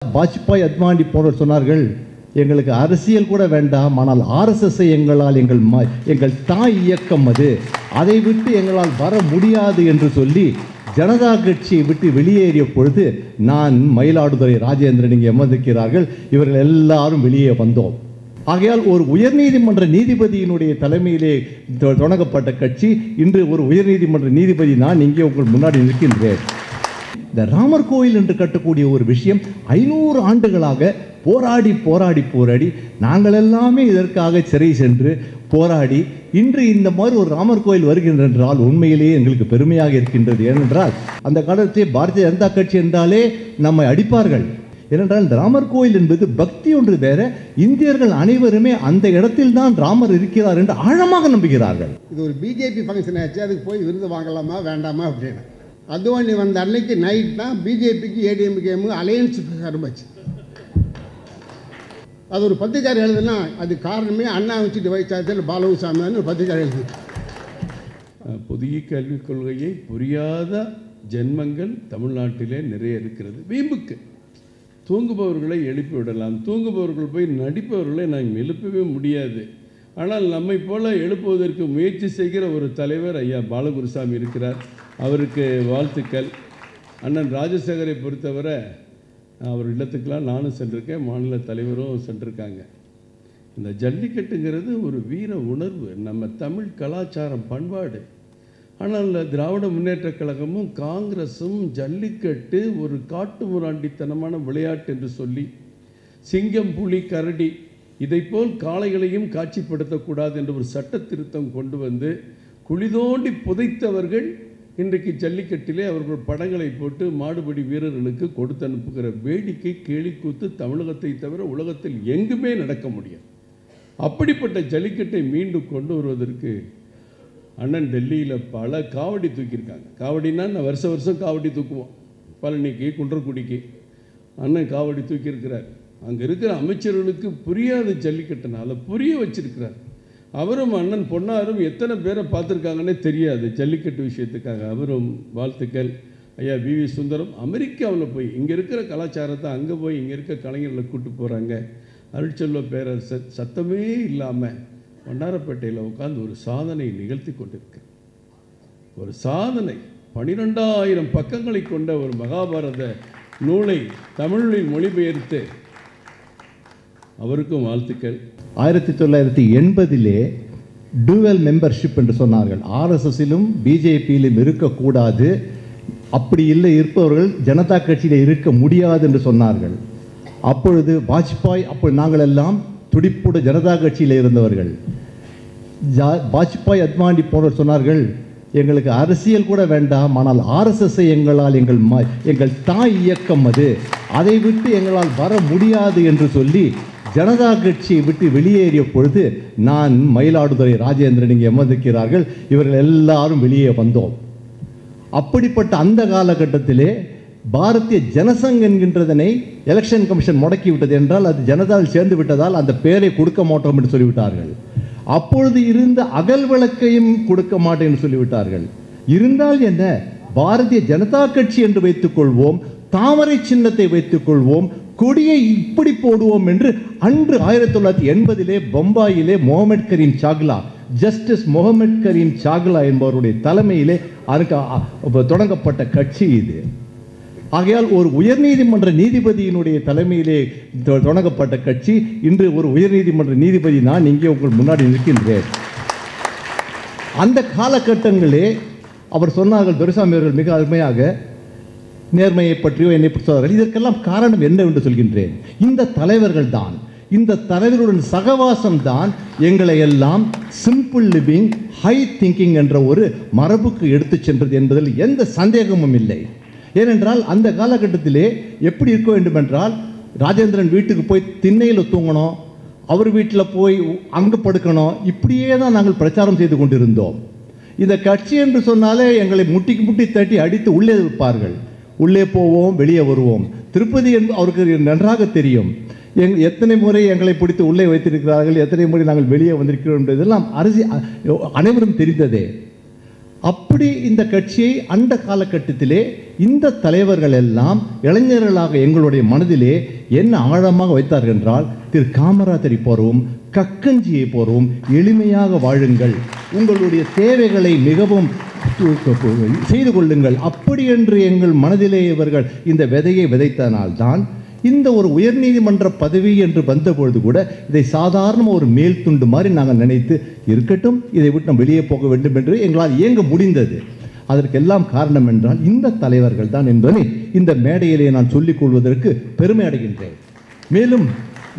வாஜ்பாய் அத்வானி போன்றவர் சொன்னார்கள், எங்களுக்கு அரசியல் கூட வேண்டாம், ஆனால் ஆர்எஸ்எஸ்ஸை எங்கள் தாய் இயக்கம் அது, அதை விட்டு எங்களால் வர முடியாது என்று சொல்லி ஜனதா கட்சியை விட்டு வெளியேறிய பொழுது நான், மயிலாடுதுறை ராஜேந்திரன் இங்கே அமர்ந்திருக்கிறார்கள், இவர்கள் எல்லாரும் வெளியே வந்தோம். ஆகையால் ஒரு உயர்நீதிமன்ற நீதிபதியினுடைய தலைமையிலே தொடங்கப்பட்ட கட்சி இன்று ஒரு உயர்நீதிமன்ற நீதிபதி நான் இங்கே உங்கள் முன்னாடி நிற்கின்றேன். இந்த ராமர் கோயில் என்று கட்டக்கூடிய ஒரு விஷயம் 500 ஆண்டுகளாக போராடி போராடி போராடி நாங்கள் எல்லாமே இதற்காக சிறை சென்று போராடி இன்று இந்த மாதிரி ஒரு ராமர் கோயில் வருகின்றென்றால் உண்மையிலேயே எங்களுக்கு பெருமையாக இருக்கின்றது. ஏனென்றால் அந்த காலத்தில் பாரதிய ஜனதா கட்சி என்றாலே நம்மை அடிப்பார்கள். ஏனென்றால் இந்த ராமர் கோயில் என்பது பக்தி ஒன்று வேற. இந்தியர்கள் அனைவருமே அந்த இடத்தில் தான் ராமர் இருக்கிறார் என்று ஆழமாக நம்புகிறார்கள். இது ஒரு பிஜேபி ஃபங்க்ஷன் ஆச்சு, அதுக்கு போய் விருது வாங்கலாமா வேண்டாமா அப்படின்னு. அத்வானி வந்த அன்னைக்கு நைட் தான் பிஜேபிக்கு ஏடிஎம்கேமு அலையன்ஸ் ஆரம்பிச்சு. அது ஒரு பத்திரிக்கார் எழுதுனா அது காரணமே அண்ணா வச்சுட்டு வைச்சாத்தில் பாலகுசாமின்னு ஒரு பத்திரிக்கார் எழுது. புதிய கல்விக் கொள்கையை புரியாத ஜென்மங்கள் தமிழ்நாட்டிலே நிறைய இருக்கிறது. வீம்புக்கு தூங்குபவர்களை எழுப்பி விடலாம், தூங்குபவர்கள் போய் நடிப்பவர்களை நாங்கள் எழுப்பவே முடியாது. ஆனால் நம்மை போல எழுப்புவதற்கு முயற்சி செய்கிற ஒரு தலைவர் ஐயா பாலகுருசாமி இருக்கிறார். அவருக்கு வாழ்த்துக்கள். அண்ணன் ராஜசேகரை பொறுத்தவரை அவர் இல்லத்துக்கெல்லாம் நானும் சென்றிருக்கேன், மாநில தலைவரும் சென்றிருக்காங்க. இந்த ஜல்லிக்கட்டுங்கிறது ஒரு வீர உணர்வு, நம்ம தமிழ் கலாச்சாரம் பண்பாடு. ஆனால் திராவிட முன்னேற்ற கழகமும் காங்கிரஸும் ஜல்லிக்கட்டு ஒரு காட்டு முராண்டித்தனமான விளையாட்டு என்று சொல்லி சிங்கம் புலி கரடி இதைப்போல் காளைகளையும் காட்சிப்படுத்தக்கூடாது என்ற ஒரு சட்ட திருத்தம் கொண்டு வந்து குழி தோண்டி புதைத்தவர்கள் இன்றைக்கு ஜல்லிக்கட்டிலே அவர்கள் படங்களை போட்டு மாடுபிடி வீரர்களுக்கு கொடுத்து அனுப்புகிற வேடிக்கை கேலிக்கூத்து தமிழகத்தை தவிர உலகத்தில் எங்குமே நடக்க முடியாது. அப்படிப்பட்ட ஜல்லிக்கட்டை மீண்டும் கொண்டு வருவதற்கு அண்ணன் டெல்லியில் பல காவடி தூக்கியிருக்காங்க. காவடினா நான் வருஷம் காவடி தூக்குவோம். பழனிக்கு குன்றக்குடிக்கு அண்ணன் காவடி தூக்கியிருக்கிறார். அங்கே இருக்கிற அமைச்சர்களுக்கு புரியாத ஜல்லிக்கட்டுனால புரிய வச்சிருக்கிறார். அவரும் அண்ணன் பொன்னாரும் எத்தனை பேரை பார்த்துருக்காங்கன்னே தெரியாது ஜல்லிக்கட்டு விஷயத்துக்காக. அவரும் வாழ்த்துக்கள். ஐயா வி.வி. சுந்தரம் அமெரிக்காவில் போய் இங்கே இருக்கிற கலாச்சாரத்தை அங்கே போய் இங்கே இருக்க கலைஞர்களை கூப்பிட்டு போகிறாங்க. அருட்செல்வ பேரரசர் சத்தமே இல்லாமல் வண்ணாரப்பேட்டையில் உட்கார்ந்து ஒரு சாதனை நிகழ்த்தி கொண்டிருக்கு. ஒரு சாதனை 12,000 பக்கங்களை கொண்ட ஒரு மகாபாரத நூலை தமிழில் மொழிபெயர்த்து அவருக்கும் வாழ்த்துக்கள். 1980 டூவல் மெம்பர்ஷிப் என்று சொன்னார்கள். ஆர்எஸ்எஸ்ஸிலும் பிஜேபியிலும் இருக்கக்கூடாது, அப்படி இல்லை இருப்பவர்கள் ஜனதா கட்சியில் இருக்க முடியாது என்று சொன்னார்கள். அப்பொழுது வாஜ்பாய், அப்பொழுது நாங்கள் எல்லாம் துடிப்புட ஜனதா கட்சியில் இருந்தவர்கள். வாஜ்பாய் அத்வானி போன்றவர் சொன்னார்கள், எங்களுக்கு அரசியல் கூட வேண்டாம், ஆனால் ஆர்எஸ்எஸ்ஸை எங்கள் தாய் இயக்கம் அது, அதை விட்டு எங்களால் வர முடியாது என்று சொல்லி ஜனதா கட்சியை விட்டு வெளியேறிய பொழுது நான், மயிலாடுதுறை ராஜேந்திரன் இங்கே அமர்ந்திருக்கிறார்கள், இவர்கள் எல்லாரும் வெளியே வந்தோம். அப்படிப்பட்ட அந்த காலகட்டத்திலே பாரதிய ஜனசங் என்கின்றதனை எலெக்ஷன் கமிஷன் முடக்கிவிட்டது. என்றால் அது ஜனதாவில் சேர்ந்து விட்டதால் அந்த பெயரை கொடுக்க மாட்டோம் என்று சொல்லிவிட்டார்கள். அப்பொழுது இருந்த அகல் விளக்கையும் கொடுக்க மாட்டேன் என்று சொல்லிவிட்டார்கள். இருந்தால் என்ன, பாரதிய ஜனதா கட்சி என்று வைத்துக் கொள்வோம், தாமரை சின்னத்தை வைத்துக் கொள்வோம், கொடியை இப்படி போடுவோம் என்று அன்று 1980 பம்பாயிலே முகமது கரீம் சாக்லா, ஜஸ்டிஸ் முகமது கரீம் சாக்லா என்பவருடைய தலைமையிலே தொடங்கப்பட்ட கட்சி இது. ஆகையால் ஒரு உயர்நீதிமன்ற நீதிபதியினுடைய தலைமையிலே தொடங்கப்பட்ட கட்சி இன்று ஒரு உயர்நீதிமன்ற நீதிபதி நான் இங்கே உங்கள் முன்னாடி நிற்கின்றேன். அந்த காலகட்டங்களே அவர் சொன்னார்கள், துரைசாமி அவர்கள் மிக அருமையாக நேர்மையை பற்றியோ என்னை பற்றி சொன்னார்கள். இதற்கெல்லாம் காரணம் என்ன என்று சொல்கின்றேன். இந்த தலைவர்கள் தான், இந்த தலைவருடன் சகவாசம் தான் எங்களை எல்லாம் சிம்பிள் லிவிங், ஹை திங்கிங் என்ற ஒரு மரபுக்கு எடுத்து சென்றது என்பதில் எந்த சந்தேகமும் இல்லை. ஏனென்றால் அந்த காலகட்டத்திலே எப்படி இருக்க வேண்டும் என்றால், ராஜேந்திரன் வீட்டுக்கு போய் திண்ணையில் தூங்கணும், அவர் வீட்டில் போய் அங்கு படுக்கணும், இப்படியே தான் நாங்கள் பிரச்சாரம் செய்து கொண்டிருந்தோம். இந்த கட்சி என்று சொன்னாலே எங்களை முட்டிக்கு முட்டி தட்டி அடித்து உள்ளே வைப்பார்கள். உள்ளே போவோம், வெளியே வருவோம். திருப்பதி அவருக்கு நன்றாக தெரியும். எத்தனை முறை எங்களை பிடித்து உள்ளே வைத்திருக்கிறார்கள், எத்தனை முறை நாங்கள் வெளியே வந்திருக்கிறோம் என்பதெல்லாம் அனைவரும் தெரிந்ததே. அப்படி இந்த கட்சியை அந்த காலகட்டத்திலே இந்த தலைவர்கள் எல்லாம் இளைஞர்களாக எங்களுடைய மனதிலே என்ன ஆழமாக வைத்தார்கள் என்றால், திரு காமராஜரை போறவும் கக்கஞ்சியை போறவும் எளிமையாக வாழுங்கள், உங்களுடைய தேவைகளை மிகவும் செய்து கொள்ளுங்கள், அப்படி என்று எங்கள் மனதிலே இவர்கள் இந்த விதையை விதைத்தனால்தான் இந்த ஒரு உயர்நீதிமன்ற பதவி என்று வந்தபொழுது கூட இதை சாதாரண ஒரு மேல் துண்டு மாதிரி நாங்கள் நினைத்து இருக்கட்டும், இதை விட்டு நம்ம வெளியே போக வேண்டும் என்று எங்களால் இயங்க முடிந்தது. அதற்கெல்லாம் காரணம் என்றால் இந்த தலைவர்கள் தான் என்பதை இந்த மேடையிலே நான் சொல்லிக் கொள்வதற்கு பெருமை அடைகின்றேன். மேலும்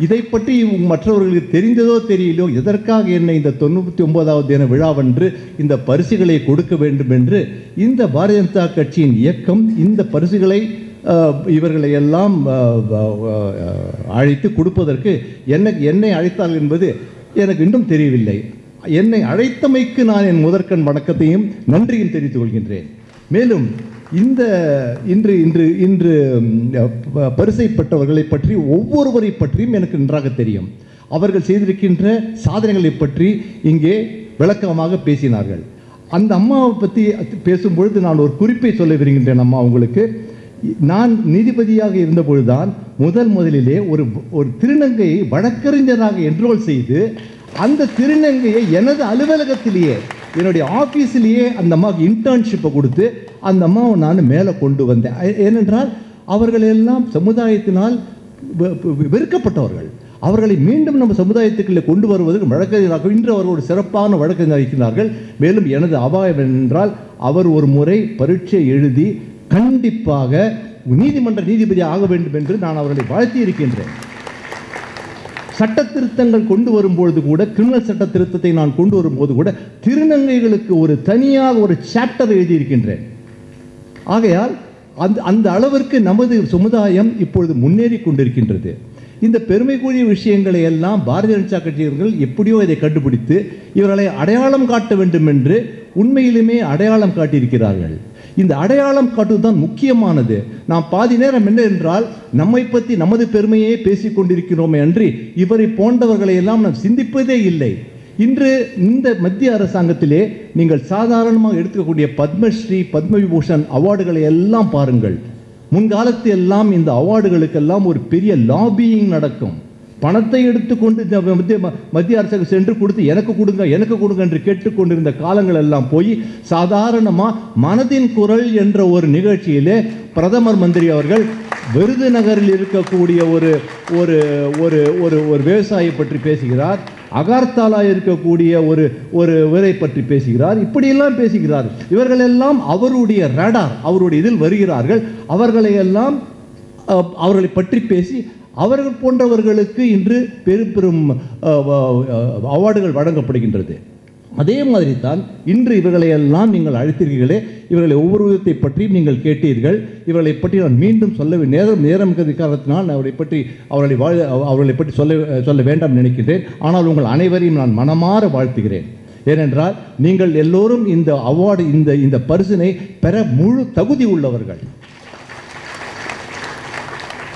இதை பற்றி மற்றவர்களுக்கு தெரிந்ததோ தெரியலையோ எதற்காக என்னை இந்த 99வது தின விழாவன்று இந்த பரிசுகளை கொடுக்க வேண்டும் என்று இந்த பாரதிய ஜனதா கட்சியின் இயக்கம் இந்த பரிசுகளை இவர்களை எல்லாம் அழைத்து கொடுப்பதற்கு என்னை அழைத்தார்கள் என்பது எனக்கு இன்னும் தெரியவில்லை. என்னை அழைத்தமைக்கு நான் என் முதற்கண் வணக்கத்தையும் நன்றியும் தெரிவித்துக் கொள்கின்றேன். மேலும் இந்த இன்று இன்று இன்று பரிசை பெற்றவர்களை பற்றி ஒவ்வொருவரை பற்றியும் எனக்கு நன்றாக தெரியும். அவர்கள் செய்திருக்கின்ற சாதனைகளை பற்றி இங்கே விளக்கமாக பேசினார்கள். அந்த அம்மாவை பற்றி பேசும்பொழுது நான் ஒரு குறிப்பை சொல்ல விரும்புகின்றேன். அம்மா, உங்களுக்கு நான் நீதிபதியாக இருந்தபொழுதுதான் முதலிலே ஒரு திருநங்கையை வழக்கறிஞராக என்ரோல் செய்து அந்த திருநங்கையை எனது அலுவலகத்திலேயே என்னுடைய ஆஃபீஸிலேயே அந்த அம்மாவுக்கு இன்டர்ன்ஷிப்பை கொடுத்து அந்த அம்மாவை நான் மேலே கொண்டு வந்தேன். ஏனென்றால் அவர்கள் எல்லாம் சமுதாயத்தினால் வெறுக்கப்பட்டவர்கள். அவர்களை மீண்டும் நம்ம சமுதாயத்துக்குள்ளே கொண்டு வருவதற்கு வழக்கறிஞராக இன்று அவர்களோடு சிறப்பான வழக்கறிஞர் இருக்கிறார்கள். மேலும் எனது அபாயம் என்றால் அவர் ஒரு முறை பரீட்சை எழுதி கண்டிப்பாக நீதிமன்ற நீதிபதி ஆக வேண்டும் என்று நான் அவர்களை வாழ்த்தி இருக்கின்றேன். சட்ட திருத்தங்கள் கொண்டு வரும்பொழுது கூட, கிரிமினல் சட்ட திருத்தத்தை நான் கொண்டு வரும்போது கூட திருநங்கைகளுக்கு ஒரு தனியாக ஒரு சாப்டர் எழுதியிருக்கின்றேன். ஆகையால் அந்த அளவிற்கு நமது சமுதாயம் இப்பொழுது முன்னேறி கொண்டிருக்கின்றது. இந்த பெருமைக்குரிய விஷயங்களை எல்லாம் பாரதிய ஜனதா கட்சியினர்கள் எப்படியோ இதை கண்டுபிடித்து இவர்களை அடையாளம் காட்ட வேண்டும் என்று உண்மையிலுமே அடையாளம் காட்டியிருக்கிறார்கள். இந்த அடையாளம் காட்டுவதுதான் முக்கியமானது. நாம் பாதி நேரம் என்ன என்றால் நம்மை பற்றி நமது பெருமையே பேசிக் கொண்டிருக்கிறோமே அன்றி இவரை போன்றவர்களை எல்லாம் நாம் சிந்திப்பதே இல்லை. இன்று இந்த மத்திய அரசாங்கத்திலே நீங்கள் சாதாரணமாக எடுக்கக்கூடிய பத்மஸ்ரீ, பத்மவிபூஷன் அவார்டுகளை எல்லாம் பாருங்கள். முன்காலத்தில் எல்லாம் இந்த அவார்டுகளுக்கெல்லாம் ஒரு பெரிய லாபியிங் நடக்கும். பணத்தை எடுத்துக்கொண்டு மத்திய அரசுக்கு சென்று கொடுத்து எனக்கு கொடுங்க என்று கேட்டுக்கொண்டிருந்த காலங்கள் எல்லாம் போய் சாதாரணமாக மனதின் குரல் என்ற ஒரு நிகழ்ச்சியிலே பிரதமர் மந்திரி அவர்கள் விருதுநகரில் இருக்கக்கூடிய ஒரு ஒரு ஒரு ஒரு ஒரு விவசாயியை பற்றி பேசுகிறார், அகர்தாலா இருக்கக்கூடிய ஒரு இவரை பற்றி பேசுகிறார், இப்படியெல்லாம் பேசுகிறார். இவர்கள் எல்லாம் அவருடைய ரடார், அவருடைய இதில் வருகிறார்கள். அவர்களை பற்றி பேசி அவர்கள் போன்றவர்களுக்கு இன்று பெரும் அவார்டுகள் வழங்கப்படுகின்றது. அதே மாதிரி தான் இன்று இவர்களை எல்லாம் நீங்கள் அழைத்தீர்களே, இவர்களை ஒவ்வொரு விதத்தை பற்றியும் நீங்கள் கேட்டீர்கள். இவர்களை பற்றி நான் மீண்டும் நேரம் காரணத்தினால் அவர்களை பற்றி சொல்ல வேண்டாம் நினைக்கின்றேன். ஆனால் உங்கள் அனைவரையும் நான் மனமாற வாழ்த்துகிறேன். ஏனென்றால் நீங்கள் எல்லோரும் இந்த அவார்டு இந்த பரிசினை பெற முழு தகுதி உள்ளவர்கள்.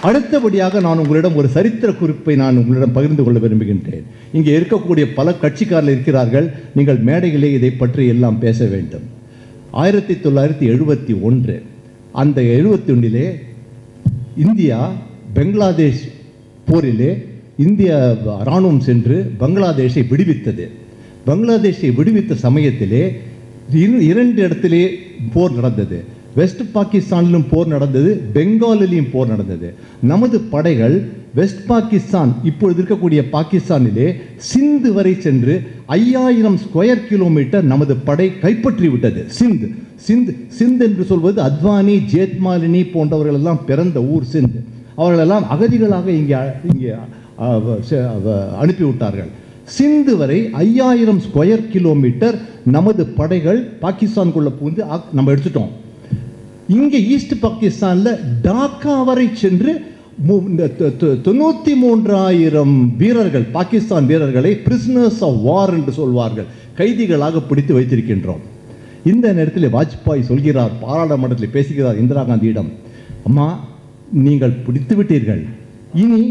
அடுத்தபடியாக நான் உங்களிடம் ஒரு சரித்திர குறிப்பை நான் உங்களிடம் பகிர்ந்து கொள்ள விரும்புகின்றேன். இங்கே இருக்கக்கூடிய பல கட்சிக்காரர்கள் இருக்கிறார்கள். நீங்கள் மேடைகளே இதை பற்றி எல்லாம் பேச வேண்டும். 1971 அந்த 71 இந்தியா பங்களாதேஷ் போரிலே இந்திய இராணுவம் சென்று பங்களாதேஷை விடுவித்தது. பங்களாதேஷை விடுவித்த சமயத்திலே 2 இடத்திலே போர் நடந்தது. வெஸ்ட் பாகிஸ்தானிலும் போர் நடந்தது, பெங்காலிலும் போர் நடந்தது. நமது படைகள் வெஸ்ட் பாகிஸ்தான், இப்பொழுது இருக்கக்கூடிய பாகிஸ்தானிலே சிந்து வரை சென்று 5000 ஸ்கொயர் கிலோமீட்டர் நமது படை கைப்பற்றி விட்டது. சிந்து என்று சொல்வது அத்வானி, ஜேத்மாலினி போன்றவர்கள் எல்லாம் பிறந்த ஊர் சிந்து. அவர்களெல்லாம் அகதிகளாக இங்கே அனுப்பிவிட்டார்கள். சிந்து வரை 5000 ஸ்கொயர் கிலோமீட்டர் நமது படைகள் பாகிஸ்தானுக்குள்ள புகுந்து நம்ம எடுத்துட்டோம். இங்கே ஈஸ்ட் பாகிஸ்தானில் டாக்கா வரை சென்று 93,000 வீரர்கள், பாகிஸ்தான் வீரர்களை பிரிசனர்ஸ் ஆஃப் வார் என்று சொல்வார்கள், கைதிகளாக பிடித்து வைத்திருக்கின்றோம். இந்த நேரத்தில் வாஜ்பாய் சொல்கிறார், பாராளுமன்றத்தில் பேசுகிறார் இந்திரா காந்தியிடம், அம்மா நீங்கள் பிடித்து விட்டீர்கள், இனி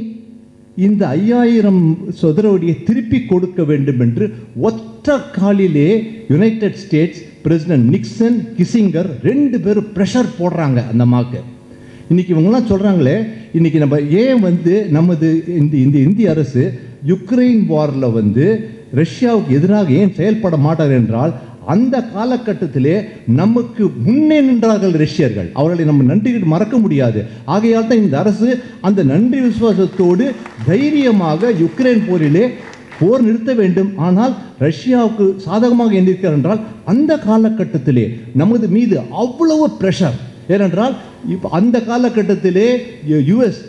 இந்த 5000 சதுர அடியை திருப்பி கொடுக்க வேண்டும் என்று ஒற்ற காலிலே United states president Nixon, Kissinger 2 பேரும் ப்ரெஷர் போடுறாங்க அந்த அம்மாவுக்கு. இன்னைக்கு இவங்கெல்லாம் சொல்கிறாங்களே, இன்னைக்கு நம்ம ஏன் நமது இந்த இந்திய அரசு யுக்ரைன் வாரில் ரஷ்யாவுக்கு எதிராக ஏன் செயல்பட மாட்டார் என்றால், அந்த காலகட்டத்திலே நமக்கு முன்னே நின்றார்கள் ரஷ்யர்கள். அவர்களை நம்ம நன்றி மறக்க முடியாது. ஆகையால் தான் இந்த அரசு அந்த நன்றி விசுவாசத்தோடு தைரியமாக யுக்ரைன் போரிலே போர் நிறுத்த வேண்டும், ஆனால் ரஷ்யாவுக்கு சாதகமாக எண்ணிருக்கிறார் என்றால் அந்த காலகட்டத்திலே நமது மீது அவ்வளவு பிரஷர். ஏனென்றால் இப்போ அந்த காலகட்டத்திலே யுஎஸ்,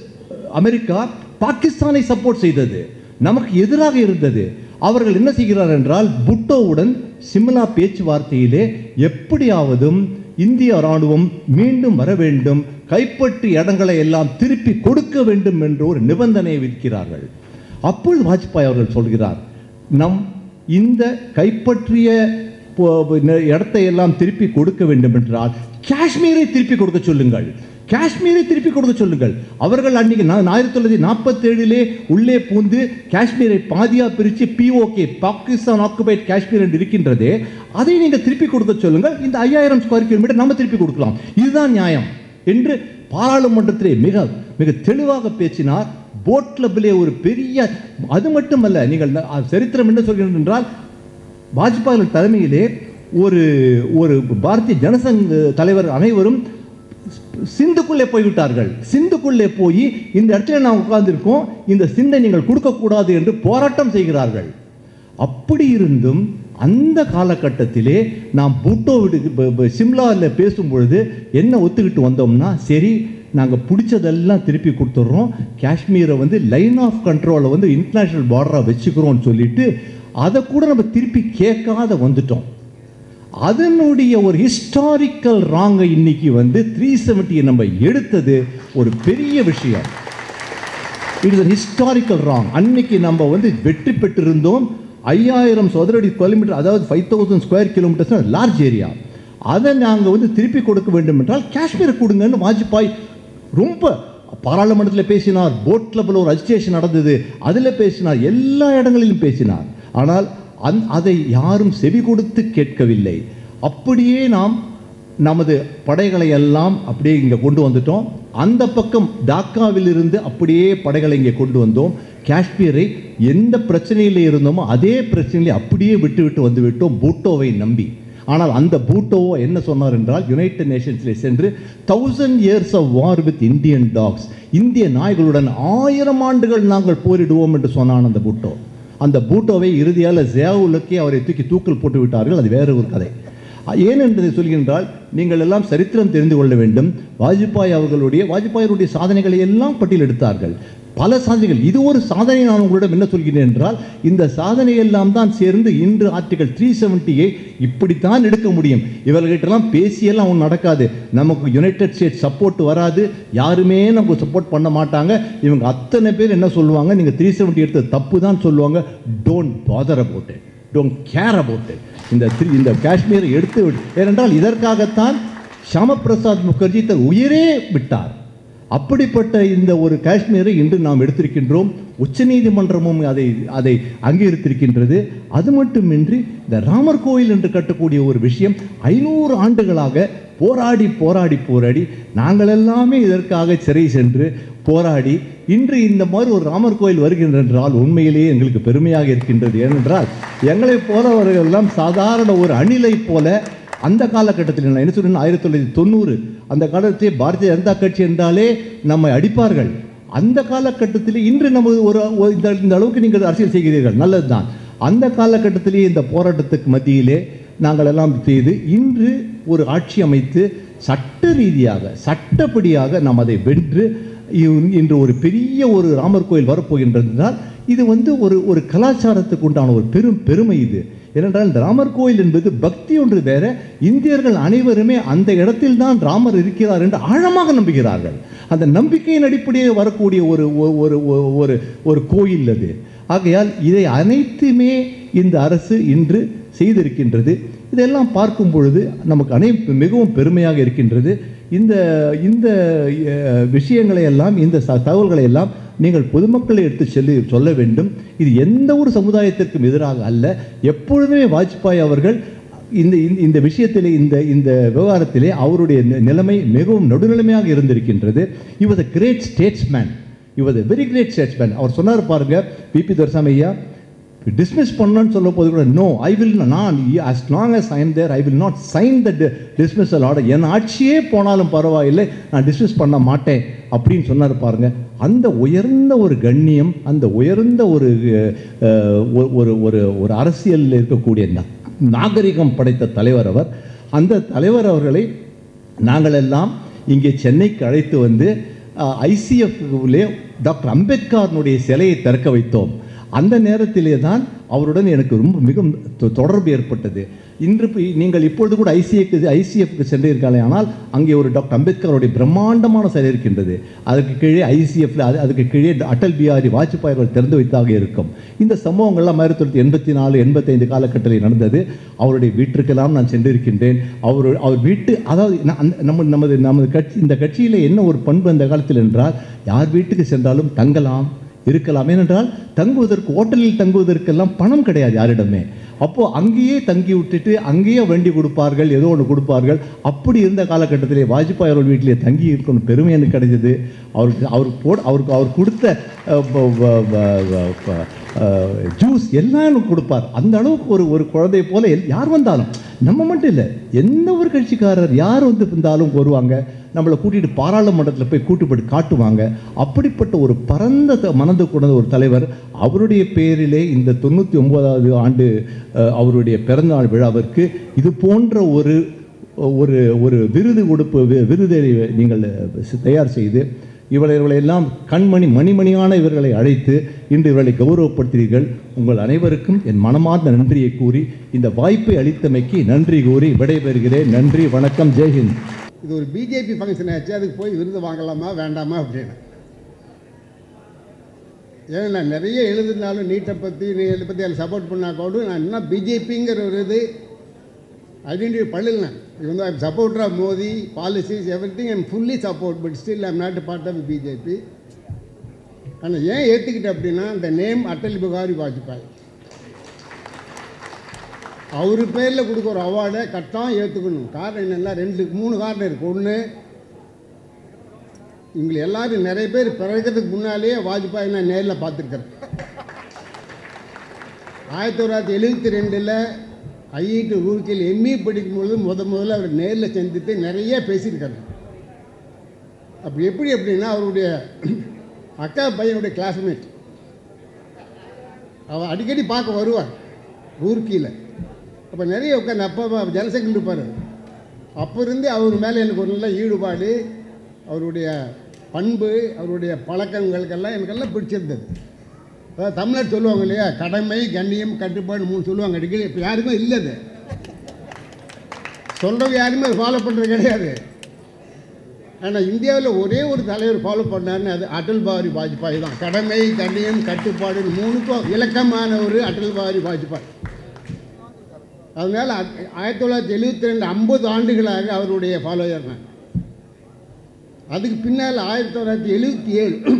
அமெரிக்கா பாகிஸ்தானை சப்போர்ட் செய்தது, நமக்கு எதிராக இருந்தது. அவர்கள் என்ன செய்கிறார் என்றால், புட்டோவுடன் சிம்லா பேச்சுவார்த்தையிலே எப்படியாவதும் இந்திய இராணுவம் மீண்டும் வர வேண்டும், கைப்பற்றிய இடங்களை எல்லாம் திருப்பி கொடுக்க வேண்டும் என்ற ஒரு நிபந்தனையை விதிக்கிறார்கள். அப்பொழுது வாஜ்பாய் அவர்கள் சொல்கிறார், நம் இந்த கைப்பற்றிய இடத்தை எல்லாம் திருப்பி கொடுக்க வேண்டும் என்றால் காஷ்மீரை திருப்பி கொடுக்க சொல்லுங்கள், காஷ்மீரை திருப்பி கொடுக்க சொல்லுங்கள். அவர்கள் அன்றைக்கி 1947 உள்ளே பூந்து காஷ்மீரை பாதியாக பிரித்து POK, பாகிஸ்தான் ஆக்குபைட் காஷ்மீர் என்று இருக்கின்றதே, அதை நீங்கள் திருப்பி கொடுக்க சொல்லுங்கள். இந்த 5000 ஸ்கொயர் கிலோமீட்டர் நம்ம திருப்பி கொடுக்கலாம், இதுதான் நியாயம் என்று பாராளுமன்றத்திலே மிக மிக தெளிவாக பேசினார். போட் கிளப்பிலே ஒரு பெரிய, அது மட்டுமல்ல, நீங்கள் சரித்திரம் என்ன சொல்கிறது என்றால், வாஜ்பாய் தலைமையிலே ஒரு பாரதிய ஜனசங்க தலைவர் அனைவரும் சிந்துக்குள்ளே போய்விட்டார்கள். சிந்துக்குள்ளே போய் இந்த இடத்துல நாம் உட்கார்ந்திருக்கோம், இந்த சிந்தை நீங்கள் கொடுக்கக்கூடாது என்று போராட்டம் செய்கிறார்கள். அப்படி இருந்தும் அந்த காலகட்டத்திலே நாம் பூட்டோ சிம்லாவில் பேசும்பொழுது என்ன ஒத்துக்கிட்டு வந்தோம்னா, சரி நாங்கள் பிடிச்சதெல்லாம் திருப்பி கொடுத்துட்றோம், காஷ்மீரை லைன் ஆஃப் கண்ட்ரோலை இன்டர்நேஷ்னல் பார்டராக வச்சுக்கிறோம்னு சொல்லிட்டு அதை கூட நம்ம திருப்பி கேட்காத வந்துட்டோம். அதனுடைய ஒரு ஹிஸ்டாரிக்கல் ராங்கை இன்னைக்கு 370 நம்ம எடுத்தது ஒரு பெரிய விஷயம். It is historical wrong. அன்னைக்கு நம்ம வெற்றி பெற்றிருந்தோம். 5000 சதுர அடி கிலோமீட்டர், அதாவது 5000 ஸ்கொயர் கிலோமீட்டர்ஸ் லார்ஜ் ஏரியா. அதை நாங்கள் திருப்பி கொடுக்க வேண்டும் என்றால் காஷ்மீரை கொடுங்கன்னு வாஜ்பாய் ரொம்ப பாராளுமன்றத்தில் பேசினார். போட் கிளப்பில் ஒரு அஜிடேஷன் நடந்தது, அதில் பேசினார், எல்லா இடங்களிலும் பேசினார். ஆனால் அதை யாரும் செவி கொடுத்து கேட்கவில்லை. அப்படியே நாம் நமது படைகளை எல்லாம் அப்படியே இங்கே கொண்டு வந்துட்டோம். அந்த பக்கம் டாக்காவில் இருந்து அப்படியே படைகளை இங்கே கொண்டு வந்தோம். காஷ்மீரை எந்த பிரச்சனையில் இருந்தோமோ அதே பிரச்சனையிலே அப்படியே விட்டு வந்துவிட்டோம் பூட்டோவை நம்பி. ஆனால் அந்த பூட்டோ என்ன சொன்னார் என்றால், யுனைடெட் நேஷன்ஸில் சென்று 1000 years of war with Indian dogs, இந்திய நாய்களுடன் 1000 ஆண்டுகள் நாங்கள் போரிடுவோம் என்று சொன்னான் அந்த பூட்டோ. அந்த பூட்டோவை இறுதியால் ஜியாவுலுக்கே அவரை தூக்கில் போட்டு விட்டார்கள். அது வேறு ஒரு கதை. ஏன் என்பதை சொல்கின்றால், நீங்கள் எல்லாம் சரித்திரம் தெரிந்து கொள்ள வேண்டும். வாஜ்பாயினுடைய சாதனைகளை எல்லாம் பட்டியல் எடுத்தார்கள், பல சாதனைகள். இது ஒரு சாதனை. நான் உங்களிடம் என்ன சொல்கிறேன் என்றால், இந்த சாதனையெல்லாம் தான் சேர்ந்து இன்று ஆர்டிகல் 370 இப்படித்தான் எடுக்க முடியும். இவர்கிட்டலாம் பேசியெல்லாம் ஒன்றும் நடக்காது. நமக்கு யுனைடெட் ஸ்டேட்ஸ் சப்போர்ட் வராது, யாருமே நமக்கு சப்போர்ட் பண்ண மாட்டாங்க. இவங்க அத்தனை பேர் என்ன சொல்லுவாங்க, நீங்கள் 370 எடுத்தது தப்பு தான் சொல்லுவாங்க. Don't father about it, don't care about it. இந்த காஷ்மீரை எடுத்து ஏனென்றால் இதற்காகத்தான் ஷியாமா பிரசாத் முகர்ஜி தன் உயிரே விட்டார். அப்படிப்பட்ட இந்த ஒரு காஷ்மீரை இன்று நாம் எடுத்திருக்கின்றோம். உச்சநீதிமன்றமும் அதை அங்கீகரித்திருக்கின்றது. அது மட்டுமின்றி இந்த ராமர் கோயில் என்று கட்டக்கூடிய ஒரு விஷயம் 500 ஆண்டுகளாக போராடி நாங்கள் எல்லாமே இதற்காக சிறை சென்று போராடி இன்று இந்த மாதிரி ஒரு ராமர் கோயில் வருகின்றென்றால் உண்மையிலேயே எங்களுக்கு பெருமையாக இருக்கின்றது. ஏனென்றால் எங்களை போலவர்கள் எல்லாம் சாதாரண ஒரு அணிலை போல அந்த காலகட்டத்தில், நான் என்ன சொல்றேன், 1990 அந்த காலத்தில் பாரதிய ஜனதா கட்சி என்றாலே நம்மை அடிப்பார்கள். அந்த காலகட்டத்தில் இன்று நம்ம இந்த அளவுக்கு நீங்கள் அரசியல் செய்கிறீர்கள், நல்லதுதான். அந்த காலகட்டத்திலேயே இந்த போராட்டத்துக்கு மத்தியிலே நாங்கள் எல்லாம் செய்து இன்று ஒரு ஆட்சி அமைத்து சட்ட ரீதியாக சட்டப்படியாக நாம் அதை வென்று இன்று ஒரு பெரிய ஒரு ராமர் கோயில் வரப்போகின்றதால் இது ஒரு கலாச்சாரத்துக்கு உண்டான ஒரு பெருமை இது. ஏனென்றால் இந்த ராமர் கோயில் என்பது பக்தி ஒன்று வேற. இந்தியர்கள் அனைவருமே அந்த இடத்தில் தான் ராமர் இருக்கிறார் என்று ஆழமாக நம்புகிறார்கள். அந்த நம்பிக்கையின் அடிப்படையில் வரக்கூடிய ஒரு கோயில் அது. ஆகையால் இதை அனைத்துமே இந்த அரசு இன்று செய்திருக்கின்றது. இதெல்லாம் பார்க்கும் பொழுது நமக்கு மிகவும் பெருமையாக இருக்கின்றது. இந்த இந்த விஷயங்களை எல்லாம், இந்த தகவல்களை எல்லாம் நீங்கள் பொதுமக்களை எடுத்து சொல்ல வேண்டும். இது எந்த ஒரு சமுதாயத்திற்கும் எதிராக அல்ல. எப்பொழுதுமே வாஜ்பாய் அவர்கள் இந்த விஷயத்திலே, இந்த விவகாரத்திலே அவருடைய நிலைமை மிகவும் நடுநிலைமையாக இருந்திருக்கின்றது. He was a great statesman. He was a very great statesman. அவர் சொன்னார் பாருங்க, பிபி துரைசாமி ஐயா, டிஸ்மிஸ் பண்ணணும்னு சொல்ல போது கூட, நோ ஐ வில் நான், as long as I am there I will not sign the dismissal order. என் ஆட்சியே போனாலும் பரவாயில்லை, நான் டிஸ்மிஸ் பண்ண மாட்டேன் அப்படின்னு சொன்னார் பாருங்க. அந்த உயர்ந்த ஒரு கண்ணியம், அந்த உயர்ந்த ஒரு ஒரு அரசியலில் இருக்கக்கூடிய நாகரிகம் படைத்த தலைவர் அவர். அந்த தலைவர் அவர்களை நாங்கள் எல்லாம் இங்கே சென்னைக்கு அழைத்து வந்து ஐசிஎஃப்லே டாக்டர் அம்பேத்கர்னுடைய சிலையை திறக்க வைத்தோம். அந்த நேரத்திலே தான் அவருடன் எனக்கு ரொம்ப மிகவும் தொடர்பு ஏற்பட்டது. இன்று நீங்கள் இப்பொழுது கூட ஐசிஎஃப்க்கு சென்றிருக்காங்க, ஆனால் அங்கே ஒரு டாக்டர் அம்பேத்கருடைய பிரம்மாண்டமான சிலை இருக்கின்றது. அதுக்கு கீழே ஐசிஎஃப்ல அதுக்கு கீழே அடல் பிஹாரி வாஜ்பாய் அவர்கள் திறந்து வைத்தாக இருக்கும். இந்த சம்பவங்கள்லாம் 1984-85 காலகட்டத்தில் நடந்தது. அவருடைய வீட்டிற்கெல்லாம் நான் சென்றிருக்கின்றேன். அவர் வீட்டு, அதாவது நமது கட்சி, இந்த கட்சியில் என்ன ஒரு பண்பு அந்த காலத்தில் என்றால், யார் வீட்டுக்கு சென்றாலும் தங்கலாம், இருக்கலாம். ஏனென்றால் தங்குவதற்கு, ஹோட்டலில் தங்குவதற்கெல்லாம் பணம் கிடையாது யாரிடமே. அப்போது அங்கேயே தங்கி விட்டுட்டு அங்கேயே வண்டி கொடுப்பார்கள், ஏதோ ஒன்று கொடுப்பார்கள். அப்படி இருந்த காலகட்டத்திலே வாஜ்பாய் அவர்கள் வீட்டிலே தங்கி இருக்கணும் பெருமை எனக்கு கிடைச்சது. அவர் கொடுத்த ஜூஸ் எல்லாம் கொடுப்பார். அந்த அளவுக்கு ஒரு குழந்தை போல யார் வந்தாலும், நம்ம மட்டும் இல்லை, எந்த ஒரு கட்சிக்காரர் யார் வந்து இருந்தாலும் வருவாங்க, நம்மளை கூட்டிகிட்டு பாராளுமன்றத்தில் போய் கூட்டுப்பட்டு காட்டுவாங்க. அப்படிப்பட்ட ஒரு பரந்த மனது கொண்ட ஒரு தலைவர். அவருடைய பேரிலே இந்த 99வது ஆண்டு அவருடைய பிறந்தநாள் விழாவிற்கு இது போன்ற ஒரு விருதை நீங்கள் தயார் செய்து இவர்களை எல்லாம் மணிமணியான இவர்களை அழைத்து இன்று இவர்களை கௌரவப்படுத்தீர்கள். உங்கள் அனைவருக்கும் என் மனமார்ந்த நன்றியை கூறி, இந்த வாய்ப்பை அளித்தமைக்கு நன்றி கூறி விடைபெறுகிறேன். நன்றி, வணக்கம், ஜெய்ஹிந்த். இது ஒரு பிஜேபி ஃபங்க்ஷன் ஆச்சு, அதுக்கு போய் விருது வாங்கலாமா வேண்டாமா அப்படின்னு. ஏன்னா நான் நிறைய எழுதுனாலும் நீட்டை பற்றி இதை பற்றி அதில் சப்போர்ட் பண்ணால் கூட நான் இன்னும் பிஜேபிங்கிற ஒரு இது ஐடென்டிஃபை பண்ணலாம். இவன் தான் supporter of Modi policies everything I'm fully support, but still I'm not part of BJP. ஆனால் ஏன் ஏற்றுக்கிட்டேன் அப்படின்னா, இந்த நேம் அடல் பிஹாரி வாஜ்பாய், அவர் பேரில் கொடுக்க ஒரு அவார்டை கட்டாயம் ஏற்றுக்கணும். காரணம் என்னென்னா 2-3 காரணம் இருக்குது. ஒன்று, இவங்களை எல்லாரும் நிறைய பேர் பிறக்கிறதுக்கு முன்னாலேயே வாஜ்பாய் நான் நேரில் பார்த்துருக்கிறேன். 1972 ஐஐடி ரூர்க்கியில் எம்இ படிக்கும்பொழுது முதல்ல அவர் நேரில் சந்தித்து நிறைய பேசியிருக்காரு. அப்படி எப்படின்னா, அவருடைய அக்கா பையனுடைய கிளாஸ்மேட், அவர் அடிக்கடி பார்க்க வருவார் ரூர்க்கியில். அப்போ நிறைய உட்காந்து அப்பா ஜனசங்கர் இருப்பார். அப்போ இருந்து அவர் மேலே எனக்கு ஒரு நல்ல ஈடுபாடு, அவருடைய பண்பு, அவருடைய பழக்கங்களுக்கெல்லாம் எனக்கெல்லாம் பிடிச்சிருந்தது. அதாவது தமிழ்நாடு சொல்லுவாங்க இல்லையா, கடமை, கண்ணியம், கட்டுப்பாடு 3 சொல்லுவாங்க அடிக்கடி. இப்போ யாருமே இல்லை, அது சொல்கிறவங்க யாருமே அதை ஃபாலோ பண்ணுறது கிடையாது. ஆனால் இந்தியாவில் ஒரே ஒரு தலைவர் ஃபாலோ பண்ணாருன்னு அது அடல் பிஹாரி வாஜ்பாய் தான். கடமை, கண்ணியம், கட்டுப்பாடு 3க்கும் இலக்கமான ஒரு அடல் பிஹாரி வாஜ்பாய். அதனால் 1972 50 ஆண்டுகளாக அவருடைய ஃபாலோயர் நான். அதுக்கு பின்னால் 1977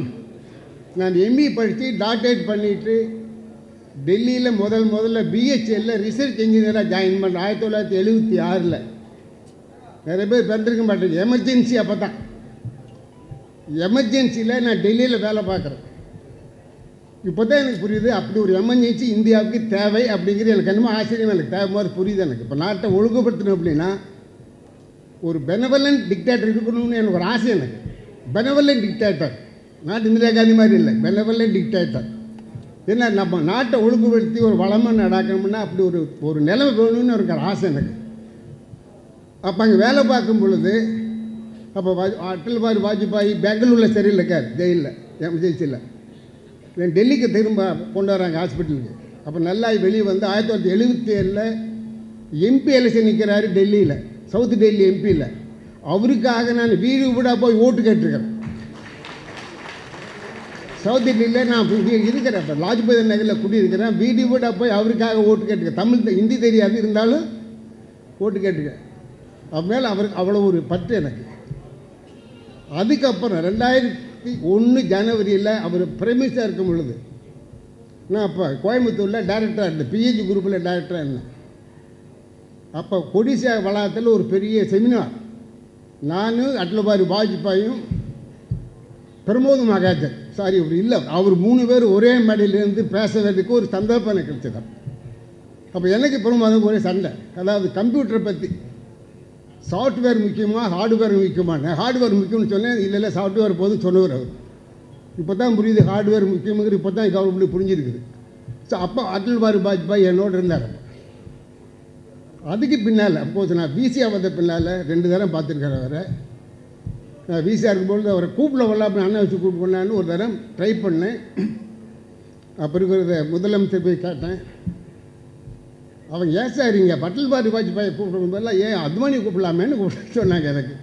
நான் எம்இ படித்து டாக்டரேட் பண்ணிவிட்டு டெல்லியில் முதல்ல பிஹெச்எல்ல ரிசர்ச் இன்ஜினியராக ஜாயின் பண்ணேன் 1976. நிறைய பேர் பிறந்திருக்க மாட்டேங்குது. எமர்ஜென்சி அப்போ தான், எமர்ஜென்சியில் நான் டெல்லியில் வேலை பார்க்குறேன். இப்போ தான் எனக்கு புரியுது, அப்படி ஒரு எமர்ஜென்சி இந்தியாவுக்கு தேவை அப்படிங்கிறது எனக்கு என்னமோ ஆச்சரியம், எனக்கு தேவை மாதிரி புரியுது எனக்கு. இப்போ நாட்டை ஒழுங்குபடுத்தணும் அப்படின்னா ஒரு பெனவலண்ட் டிக்டேட்டர் இருக்கணும்னு எனக்கு ஒரு ஆசை. எனக்கு பெனவலண்ட் டிக்டேட்டர், நாட்டு இந்திரா காந்தி மாதிரி இல்லை, பெனவலண்ட் டிக்டேட்டர். ஏன்னா நம்ம நாட்டை ஒழுங்குபடுத்தி ஒரு வளமாக நடக்கணும்னா அப்படி ஒரு நிலைமை வேணும்னு ஒரு ஆசை எனக்கு. அப்போ அங்கே வேலை பார்க்கும் பொழுது, அப்போ அடல் பிஹாரி வாஜ்பாய் பெங்களூரில் சிறையில் இருக்கார், ஜெயிலில், எமர்ஜென்சியில். டெல்லிக்கு திரும்ப கொண்டு வராங்க ஹாஸ்பிட்டலுக்கு. அப்போ நல்லா வெளியே வந்து 1977 எம்பி எலெக்ஷன் நிற்கிறாரு டெல்லியில், சவுத் டெல்லி எம்பியில். அவருக்காக நான் வீடு வீடாக போய் ஓட்டு கேட்டிருக்கிறேன். சவுத் டெல்லியில் நான் இருக்கிறேன், இப்போ லாஜ்பதி நகரில் குடியிருக்கிறேன். வீடு வீடாக போய் அவருக்காக ஓட்டு கேட்டிருக்கேன். தமிழ் ஹிந்தி தெரியாது, இருந்தாலும் ஓட்டு கேட்டிருக்கேன். அது மேலே அவருக்கு அவ்வளோ ஒரு பற்று எனக்கு. அதுக்கப்புறம் 2001 ஜனவரியில் அவர் பிரைமிஸாக இருக்கும் பொழுது நான் அப்போ கோயம்புத்தூரில் டைரக்டராக இருந்தேன், பிஹெச்டி குரூப்பில் டைரக்டராக இருந்தேன். அப்போ கொடிசியா வளாகத்தில் ஒரு பெரிய செமினார், நான் அடல் பிஹாரி வாஜ்பாயும் பிரமோத் மகாஜன் சாரி அவர் இல்லை, அவர் 3 பேர் ஒரே மேடையிலேருந்து பேசுறதுக்கு ஒரு சந்தர்ப்பம் எனக்கு கிடைச்சது. அப்போ எனக்கு பிரமோதும் ஒரே சண்டை, அதாவது கம்ப்யூட்டரை பற்றி சாஃப்ட்வேர் முக்கியமா ஹார்ட்வேர் முக்கியமான, ஹார்ட்வேர் முக்கியம்னு சொன்னேன், இல்லை சாஃப்ட்வேர் போதும் சொன்னவர் அவர். இப்போ தான் புரியுது ஹார்ட்வேர் முக்கியங்கிறது, இப்போ தான் கவர்மெண்ட் புரிஞ்சிருக்குது. ஸோ அப்போ அடல் பிஹாரி வாஜ்பாய் என்னோடு இருந்தார். அதுக்கு பின்னால் அப்போது நான் விசிஆ வந்த பின்னால் 2 தரம் பார்த்துருக்கிறேன் அவரை. நான் விசிஆ இருக்கும்பொழுது அவரை கூப்பிட வரலாம் அண்ணன் வச்சு கூப்பிட்டு பண்ணான்னு ஒரு தரம் ட்ரை பண்ணேன். அப்போ இருக்கிறத முதலமைச்சர் போய் கேட்டேன், அவங்க ஏன் சார் இங்கே அடல் பிஹாரி வாஜ்பாயை கூப்பிடும் போதெல்லாம் ஏன் அத்வானி கூப்பிடலாமேன்னு கூப்பிட்டு சொன்னாங்க. எனக்கு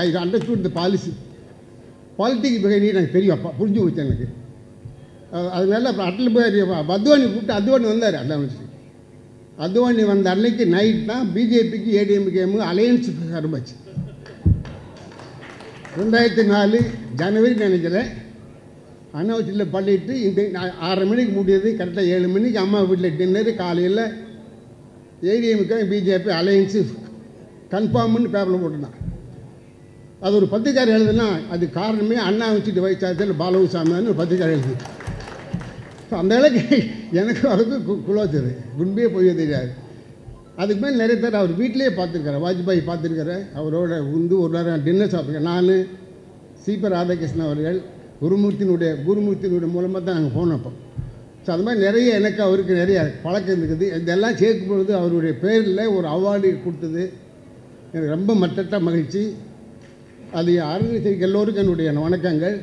I understood the policy politics behind எனக்கு தெரியும், அப்போ புரிஞ்சு போச்சு எனக்கு. அதனால அப்புறம் அடல் பிஹாரி அத்வானி கூப்பிட்டு அத்வானி வந்தார். அத்வானி வந்த அன்னைக்கு நைட் தான் பிஜேபிக்கு ஏடிஎம்கேமு அலையன்ஸுக்கு ஆரம்பிச்சு. 2004 ஜனவரி நினைக்கிறேன். அண்ணா வீட்டில் பண்ணிட்டு இந்த 6:30 மணிக்கு முடியாது, கரெக்டாக 7 மணிக்கு அம்மா வீட்டில் டின்னரு. காலையில் ஏடிஎம்கே பிஜேபி அலையன்ஸு கன்ஃபார்ம்னு பேப்பரில் போட்டுருந்தான். அது ஒரு பத்திரிக்காரை எழுதுனா அது காரணமே அண்ணா வச்சுட்டு வைச்சாச்சல் பாலகுசாமின்னு ஒரு பத்திரிக்காரை எழுது. ஸோ அந்த அளவுக்கு எனக்கு அவருக்கு குலோச்சது, முன்பே போய் தெரியாது. அதுக்கு மேலே நிறைய பேர் அவர் வீட்டிலேயே பார்த்துருக்காரு, வாஜ்பாய் பார்த்துருக்காரு. அவரோட ஒரு நேரம் டின்னர் சாப்பிட்ருக்கேன். நான் சிபி ராதாகிருஷ்ணன் அவர்கள் குருமூர்த்தியினுடைய மூலமாக தான் நாங்கள் போனோம். அப்போ ஸோ அது மாதிரி நிறைய எனக்கு அவருக்கு நிறைய பழக்கம் இருக்குது. இதெல்லாம் சேர்க்கும் பொழுது அவருடைய பேரில் ஒரு அவார்டு கொடுத்தது எனக்கு ரொம்ப மட்டற்ற மகிழ்ச்சி. அது அரங்கேற்றத்துக்கு எல்லோருக்கும் என்னுடைய வணக்கங்கள்.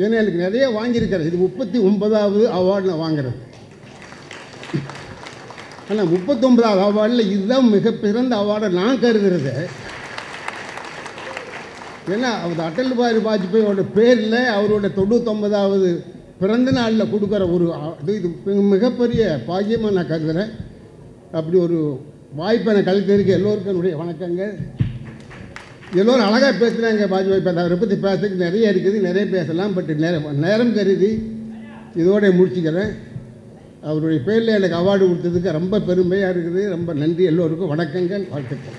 ஏன்னா எனக்கு நிறைய வாங்கியிருக்காரு. இது 39வது அவார்டு நான் வாங்குறது. ஆனால் 39வது அவார்டில் இதுதான் மிக பிறந்த அவார்டை நான் கருதுறது. ஏன்னா அவர் அடல் பிஹாரி வாஜ்பாயோட பேரில் அவரோட 99வது பிறந்த நாளில் கொடுக்குற ஒரு இது மிகப்பெரிய பாக்கியமாக நான் கருதுகிறேன். அப்படி ஒரு வாய்ப்பை நான் கழித்ததற்கு எல்லோருக்கும் என்னுடைய வணக்கங்கள். எல்லோரும் அழகாக பேசுகிறாங்க. வாஜ்பாய் அவரை பற்றி பேசுறதுக்கு நிறைய இருக்குது, நிறைய பேசலாம். பட் நேரம் கருதி இதோட முடிச்சுக்கிறேன். அவருடைய பேரில் எனக்கு அவார்டு கொடுத்ததுக்கு ரொம்ப பெருமையாக இருக்குது. ரொம்ப நன்றி. எல்லோருக்கும் வணக்கங்கள், வாழ்த்துக்கள்.